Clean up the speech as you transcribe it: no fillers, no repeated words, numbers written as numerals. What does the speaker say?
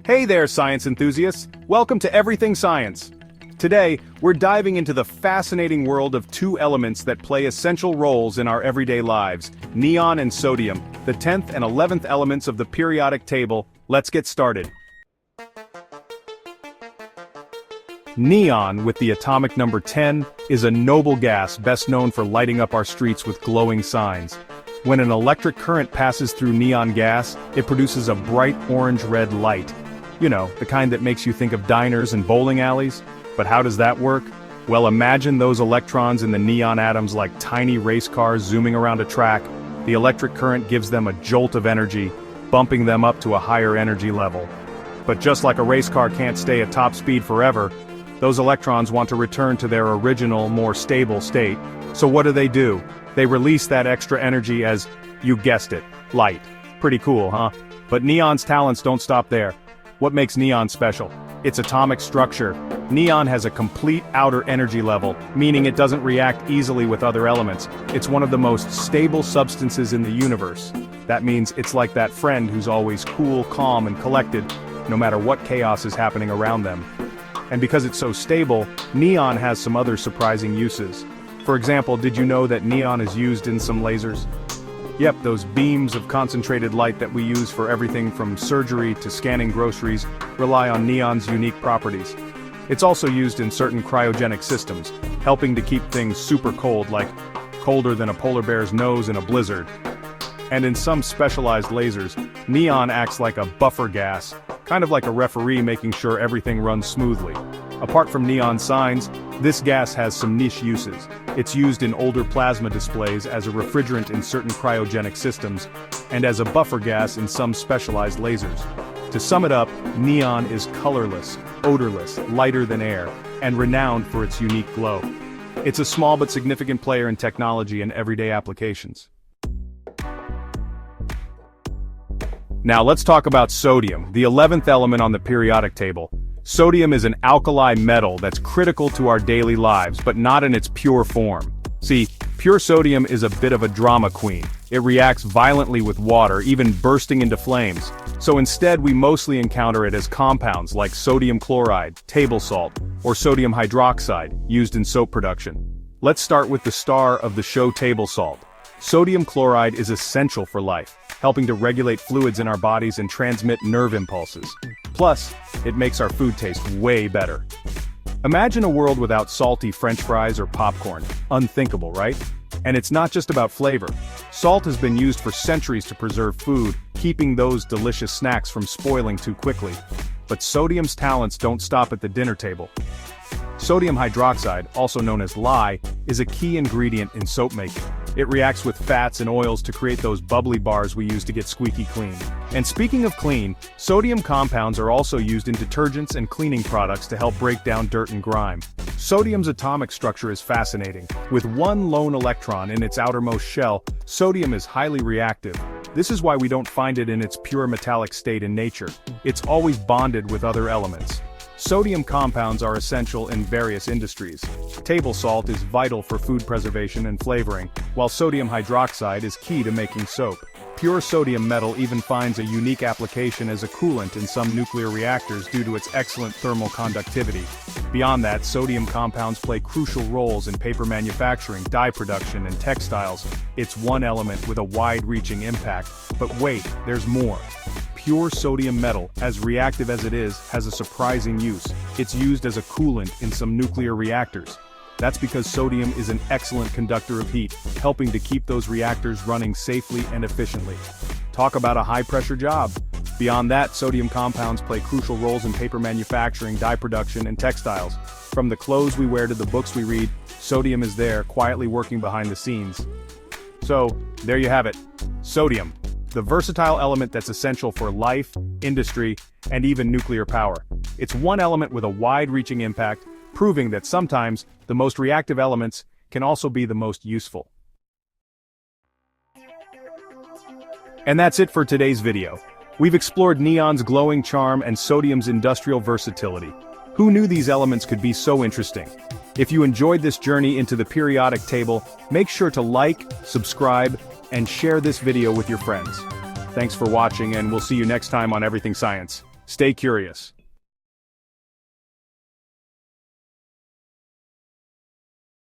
Hey there, science enthusiasts! Welcome to Everything Science. Today, we're diving into the fascinating world of two elements that play essential roles in our everyday lives, neon and sodium, the 10th and 11th elements of the periodic table. Let's get started. Neon, with the atomic number 10, is a noble gas best known for lighting up our streets with glowing signs. When an electric current passes through neon gas, it produces a bright orange-red light. You know, the kind that makes you think of diners and bowling alleys. But how does that work? Well, imagine those electrons in the neon atoms like tiny race cars zooming around a track. The electric current gives them a jolt of energy, bumping them up to a higher energy level. But just like a race car can't stay at top speed forever, those electrons want to return to their original, more stable state. So what do? They release that extra energy as, you guessed it, light. Pretty cool, huh? But neon's talents don't stop there. What makes neon special? Its atomic structure. Neon has a complete outer energy level, meaning it doesn't react easily with other elements. It's one of the most stable substances in the universe. That means it's like that friend who's always cool, calm, and collected, no matter what chaos is happening around them. And because it's so stable, neon has some other surprising uses. For example, did you know that neon is used in some lasers? Yep, those beams of concentrated light that we use for everything from surgery to scanning groceries rely on neon's unique properties. It's also used in certain cryogenic systems, helping to keep things super cold, like colder than a polar bear's nose in a blizzard. And in some specialized lasers, neon acts like a buffer gas, kind of like a referee making sure everything runs smoothly. Apart from neon signs, this gas has some niche uses. It's used in older plasma displays as a refrigerant in certain cryogenic systems, and as a buffer gas in some specialized lasers. To sum it up, neon is colorless, odorless, lighter than air, and renowned for its unique glow. It's a small but significant player in technology and everyday applications. Now let's talk about sodium, the 11th element on the periodic table. Sodium is an alkali metal that's critical to our daily lives, but not in its pure form. See, pure sodium is a bit of a drama queen. It reacts violently with water, even bursting into flames. So instead we mostly encounter it as compounds like sodium chloride, table salt, or sodium hydroxide, used in soap production. Let's start with the star of the show, table salt. Sodium chloride is essential for life, helping to regulate fluids in our bodies and transmit nerve impulses. Plus, it makes our food taste way better. Imagine a world without salty French fries or popcorn. Unthinkable, right? And it's not just about flavor. Salt has been used for centuries to preserve food, keeping those delicious snacks from spoiling too quickly. But sodium's talents don't stop at the dinner table. Sodium hydroxide, also known as lye, is a key ingredient in soap making. It reacts with fats and oils to create those bubbly bars we use to get squeaky clean. And speaking of clean, sodium compounds are also used in detergents and cleaning products to help break down dirt and grime. Sodium's atomic structure is fascinating. With one lone electron in its outermost shell, sodium is highly reactive. This is why we don't find it in its pure metallic state in nature. It's always bonded with other elements. Sodium compounds are essential in various industries. Table salt is vital for food preservation and flavoring, while sodium hydroxide is key to making soap. Pure sodium metal even finds a unique application as a coolant in some nuclear reactors due to its excellent thermal conductivity. Beyond that, sodium compounds play crucial roles in paper manufacturing, dye production, and textiles. It's one element with a wide-reaching impact. But wait, there's more. Pure sodium metal, as reactive as it is, has a surprising use. It's used as a coolant in some nuclear reactors. That's because sodium is an excellent conductor of heat, helping to keep those reactors running safely and efficiently. Talk about a high-pressure job. Beyond that, sodium compounds play crucial roles in paper manufacturing, dye production, and textiles. From the clothes we wear to the books we read, sodium is there, quietly working behind the scenes. So, there you have it. Sodium. The versatile element that's essential for life, industry, and even nuclear power. It's one element with a wide-reaching impact, proving that sometimes the most reactive elements can also be the most useful. And that's it for today's video. We've explored neon's glowing charm and sodium's industrial versatility. Who knew these elements could be so interesting? If you enjoyed this journey into the periodic table, make sure to like, subscribe, and share this video with your friends. Thanks for watching, and we'll see you next time on Everything Science. Stay curious.